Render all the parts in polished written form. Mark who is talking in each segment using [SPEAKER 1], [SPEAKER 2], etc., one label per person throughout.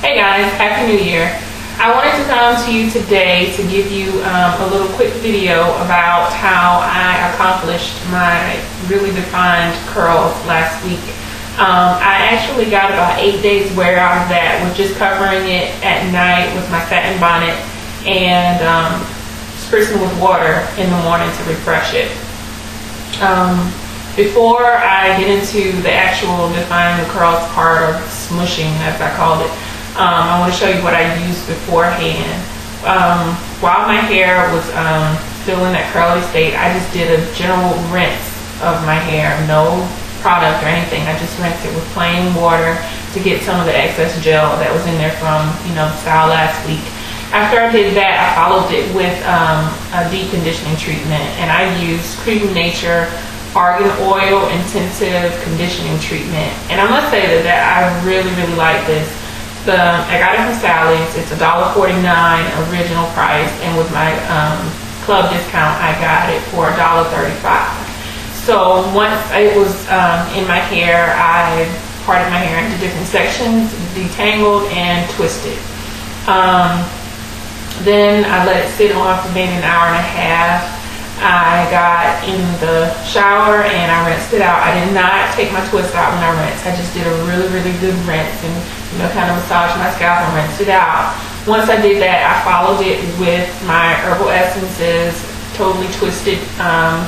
[SPEAKER 1] Hey guys, Happy New Year. I wanted to come to you today to give you a little quick video about how I accomplished my really defined curls last week. I actually got about 8 days wear out of that with just covering it at night with my satin bonnet and spritzing with water in the morning to refresh it. Before I get into the actual defining the curls part, or smushing as I called it, I want to show you what I used beforehand. While my hair was still in that curly state, I just did a general rinse of my hair, no product or anything. I just rinsed it with plain water to get some of the excess gel that was in there from the style last week. After I did that, I followed it with a deep conditioning treatment, and I used Cream Nature Argan Oil Intensive Conditioning Treatment. And I must say that I really like this. I got it from Sally's. It's $1.49 original price, and with my club discount, I got it for $1.35. So once it was in my hair, I parted my hair into different sections, detangled and twisted. Then I let it sit on for maybe an hour and a half. I got in the shower and I rinsed it out. I did not take my twist out when I rinsed. I just did a really good rinse and kind of massaged my scalp and rinsed it out. Once I did that, I followed it with my Herbal Essences Totally Twisted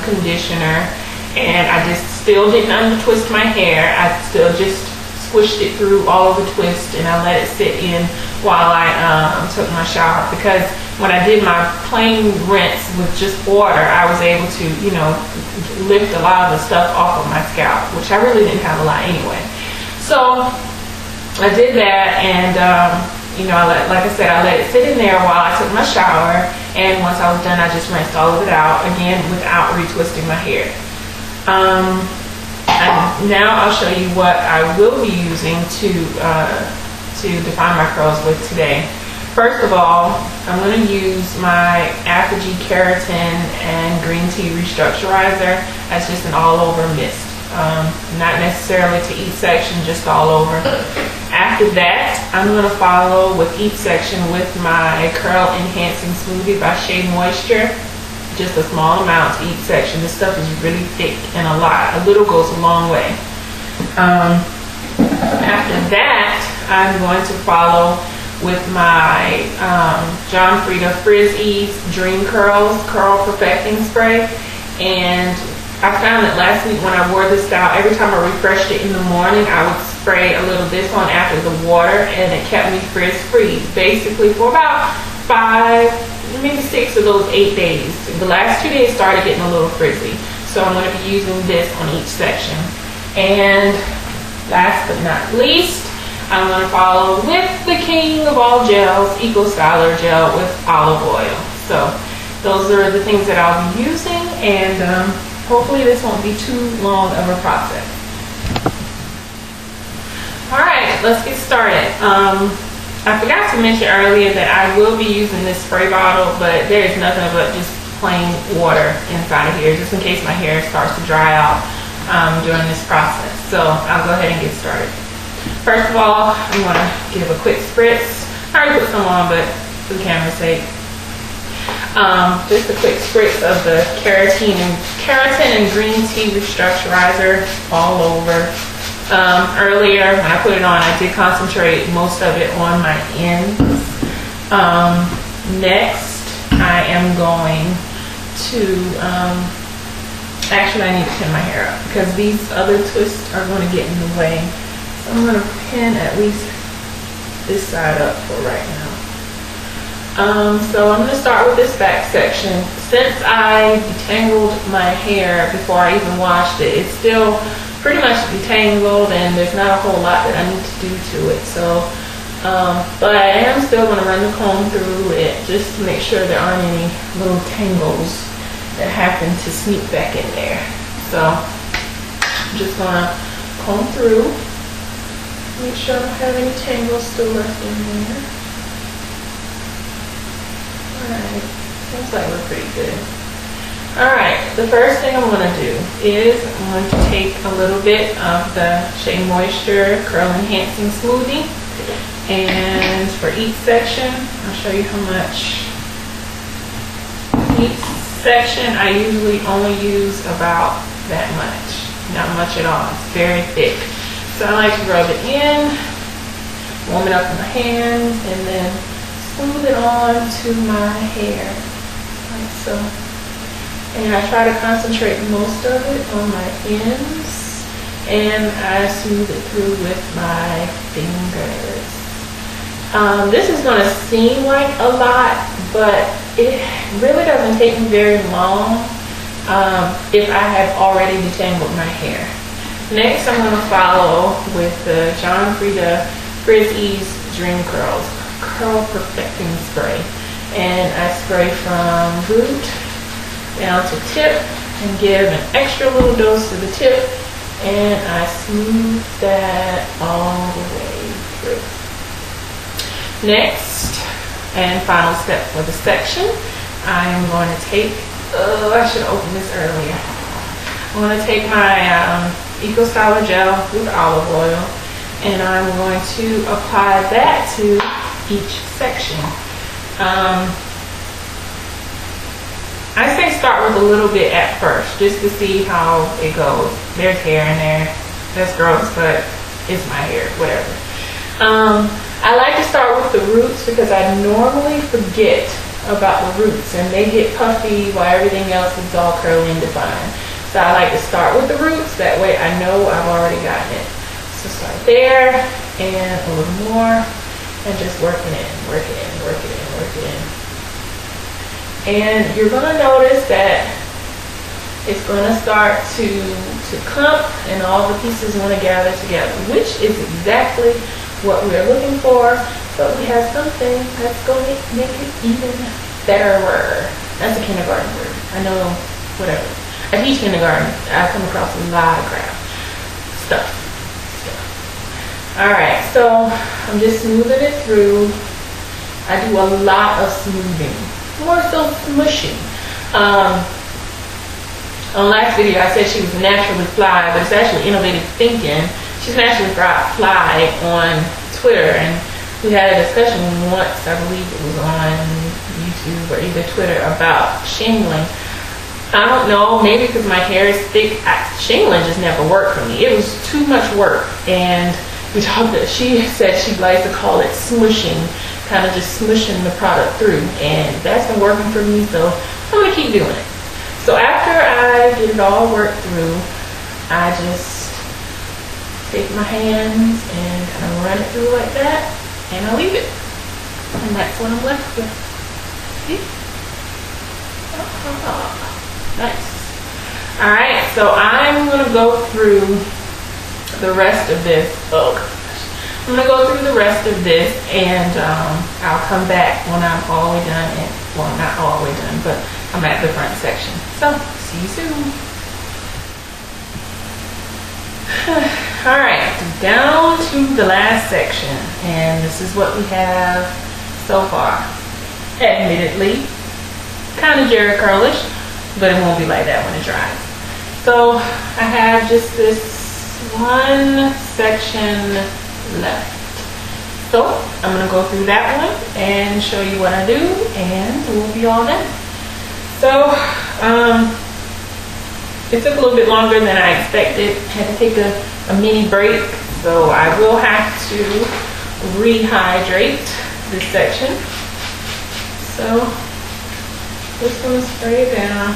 [SPEAKER 1] conditioner, and I just still didn't under-twist my hair. I still just squished it through all of the twist, and I let it sit in while I took my shower, because when I did my plain rinse with just water, I was able to, lift a lot of the stuff off of my scalp, which I really didn't have a lot anyway. So I did that, and like I said, I let it sit in there while I took my shower, and once I was done, I just rinsed all of it out, again, without retwisting my hair. And now I'll show you what I will be using to define my curls with today. First of all, I'm going to use my Apogee Keratin and Green Tea Restructurizer as just an all-over mist. Not necessarily to each section, just all over. After that, I'm going to follow with each section with my Curl Enhancing Smoothie by Shea Moisture. Just a small amount to each section. This stuff is really thick and a lot. A little goes a long way. After that, I'm going to follow with my John Frieda Frizz Ease Dream Curls Curl Perfecting Spray. And I found that last week when I wore this style, every time I refreshed it in the morning, I would spray a little of this on after the water, and it kept me frizz-free, basically for about 5, maybe 6 of those 8 days. The last 2 days started getting a little frizzy, so I'm going to be using this on each section. And last but not least, I'm going to follow with the king of all gels, Eco Styler Gel with olive oil. So those are the things that I'll be using, and hopefully this won't be too long of a process. Alright, let's get started. I forgot to mention earlier that I will be using this spray bottle, but there is nothing but just plain water inside of here, just in case my hair starts to dry out during this process. So I'll go ahead and get started. First of all, I'm going to give a quick spritz. I already put some on, but for the camera's sake. Just a quick spritz of the Keratin and Green Tea Restructurizer all over. Earlier when I put it on, I did concentrate most of it on my ends. Next, I am going to, actually I need to pin my hair up because these other twists are going to get in the way. So I'm going to pin at least this side up for right now. So I'm going to start with this back section. Since I detangled my hair before I even washed it, it's still pretty much detangled, and there's not a whole lot that I need to do to it. So, but I am still going to run the comb through it just to make sure there aren't any little tangles that happen to sneak back in there. So I'm just going to comb through, make sure I don't have any tangles still left in there. Alright, seems like we're pretty good. Alright, the first thing I'm going to do is I'm going to take a little bit of the Shea Moisture Curl Enhancing Smoothie, And for each section, I'll show you how much. Each section, I usually only use about that much. Not much at all. It's very thick. So I like to rub it in, warm it up in my hands, and then smooth it on to my hair, like so. And I try to concentrate most of it on my ends, and I smooth it through with my fingers. This is going to seem like a lot, but it really doesn't take me very long if I have already detangled my hair. Next, I'm going to follow with the John Frieda Frizz Ease Dream Curls Curl Perfecting Spray. And I spray from root down to tip and give an extra little dose to the tip, and I smooth that all the way through. Next and final step for the section, I am going to take, I should have opened this earlier. I'm going to take my Eco Styler gel with olive oil, and I'm going to apply that to each section. I say start with a little bit at first, just to see how it goes. There's hair in there. That's gross, but it's my hair, whatever. I like to start with the roots because I normally forget about the roots, and they get puffy while everything else is all curly and defined. So I like to start with the roots. That way I know I've already gotten it. So start there and a little more, and just work it in, work it in, work it in, work it in. And you're going to notice that it's going to start to clump, and all the pieces want to gather together, which is exactly what we're looking for. But we have something that's going to make it even better. That's a kindergarten word. I know, whatever. I teach kindergarten. I come across a lot of crap. Stuff. Alright, so I'm just smoothing it through. I do a lot of smoothing. More so smushing. On last video I said she was naturally fly, but it's actually innovative thinking. She's naturally fly on Twitter, and we had a discussion once, I believe it was on YouTube or either Twitter, about shingling. I don't know, maybe because my hair is thick, shingling just never worked for me. It was too much work, and we talked that she said she likes to call it smushing, kind of just smushing the product through, and that's been working for me, so I'm going to keep doing it. So after I get it all worked through, I just take my hands and kind of run it through like that, and I leave it. And that's what I'm left with. See? Nice. Alright, so I'm going to go through the rest of this. Oh gosh. I'm going to go through the rest of this, and I'll come back when I'm all the way done. And, well, not all the way done, but I'm at the front section. So, see you soon. Alright, down to the last section, and this is what we have so far. Admittedly, kind of Jerry curlish, but it won't be like that when it dries. So, I have just this one section left. So I'm going to go through that one and show you what I do, and we'll be all done. So it took a little bit longer than I expected. I had to take a mini break, so I will have to rehydrate this section. So just going to spray it down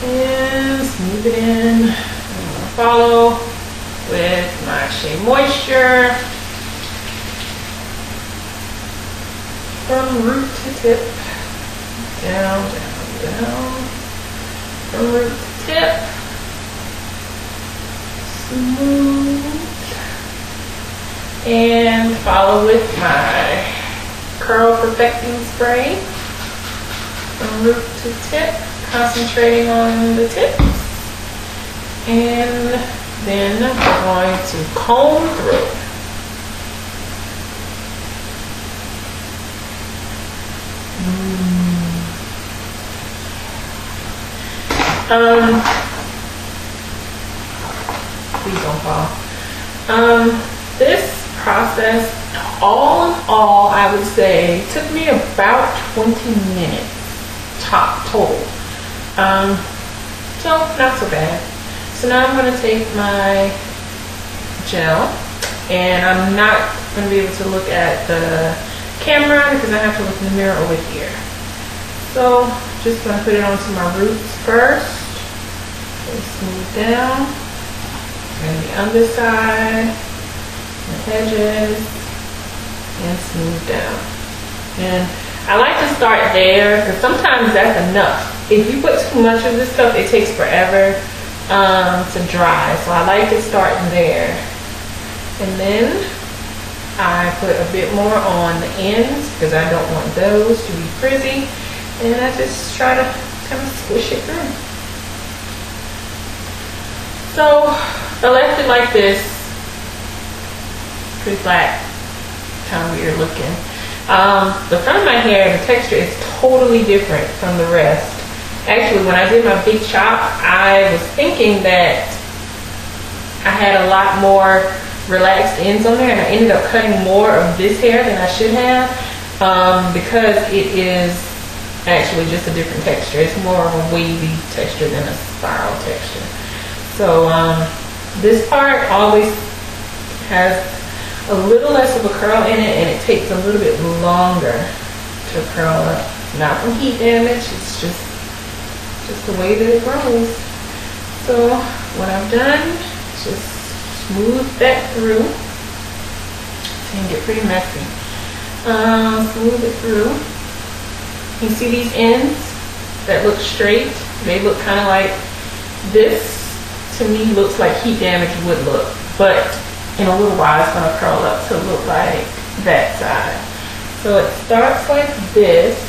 [SPEAKER 1] and smooth it in. I'm going to follow with my Shea Moisture from root to tip, down, down, down, from root to tip, smooth, and follow with my Curl Perfecting Spray from root to tip, concentrating on the tips, and then we're going to comb through. Please don't fall. This process. All in all, I would say it took me about 20 minutes total. So not so bad. So now I'm going to take my gel, and I'm not going to be able to look at the camera because I have to look in the mirror over here. So just going to put it onto my roots first. And smooth down, and the underside, the edges, and smooth down. And I like to start there because sometimes that's enough. If you put too much of this stuff, it takes forever to dry. So I like to start there. And then I put a bit more on the ends because I don't want those to be frizzy. And I just try to kind of squish it through. So I left it like this, pretty flat, kind of weird looking. The front of my hair, the texture is totally different from the rest. Actually, when I did my big chop, I was thinking that I had a lot more relaxed ends on there, and I ended up cutting more of this hair than I should have because it is actually just a different texture. It's more of a wavy texture than a spiral texture. So this part always has a little less of a curl in it, and it takes a little bit longer to curl up. Not from heat damage, it's just the way that it grows. So what I've done is just smooth that through. It can get pretty messy. Smooth it through. You see these ends that look straight? They look kind of like this. To me, looks like heat damage would look, but in a little while it's going to curl up to look like that side. So it starts like this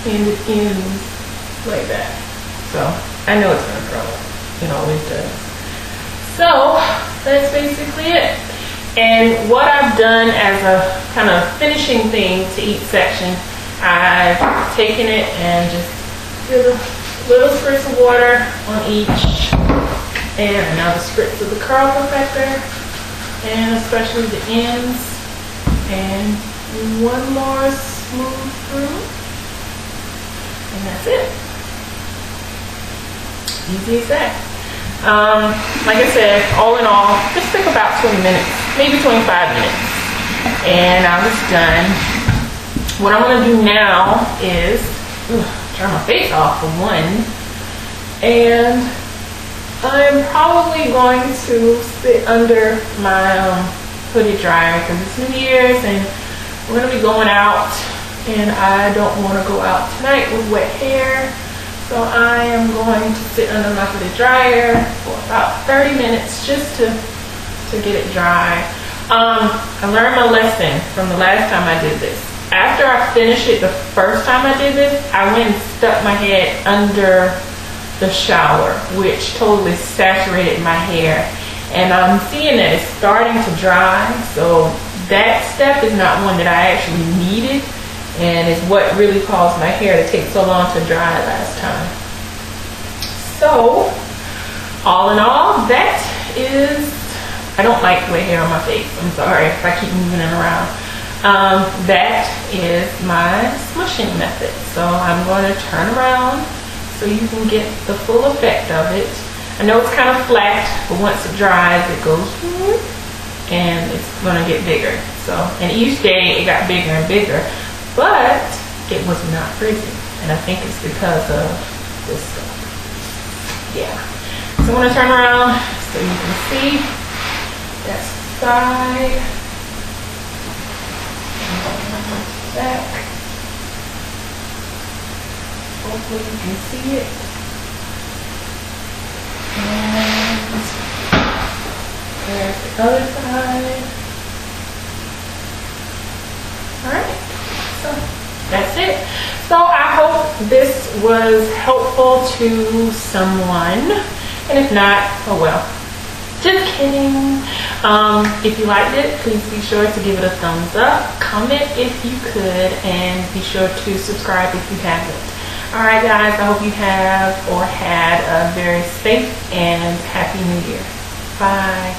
[SPEAKER 1] and it ends like that. So I know it's going to curl up. It always does. So that's basically it. And what I've done as a kind of finishing thing to each section, I've taken it and just did a little spritz of water on each, and another spritz of the curl perfector, and especially the ends, and one more smooth through, and that's it. Easy as that. Like I said, all in all, just took about 20 minutes, maybe 25 minutes, and I was done. What I'm going to do now is turn my face off for one, and I'm probably going to sit under my hooded dryer because it's New Year's and we're going to be going out, and I don't want to go out tonight with wet hair. So I am going to sit under my hooded dryer for about 30 minutes just to get it dry. I learned my lesson from the last time I did this. After I finished it the first time I did this, I went and stuck my head under the shower, which totally saturated my hair. And I'm seeing that it's starting to dry, so that step is not one that I actually needed, and is what really caused my hair to take so long to dry last time. So, all in all, that is, I don't like wet hair on my face. I'm sorry if I keep moving it around. That is my smushing method. So I'm going to turn around so you can get the full effect of it. I know it's kind of flat, but once it dries, it goes and it's going to get bigger. So, and each day it got bigger and bigger, but it was not frizzy. And I think it's because of this stuff. Yeah. So I'm going to turn around so you can see that side. Back. Hopefully you can see it. And there's the other side. Alright, so that's it. So I hope this was helpful to someone. And if not, oh well. Just kidding. If you liked it, please be sure to give it a thumbs up, comment if you could, and be sure to subscribe if you haven't. Alright guys, I hope you have or had a very safe and happy New Year. Bye.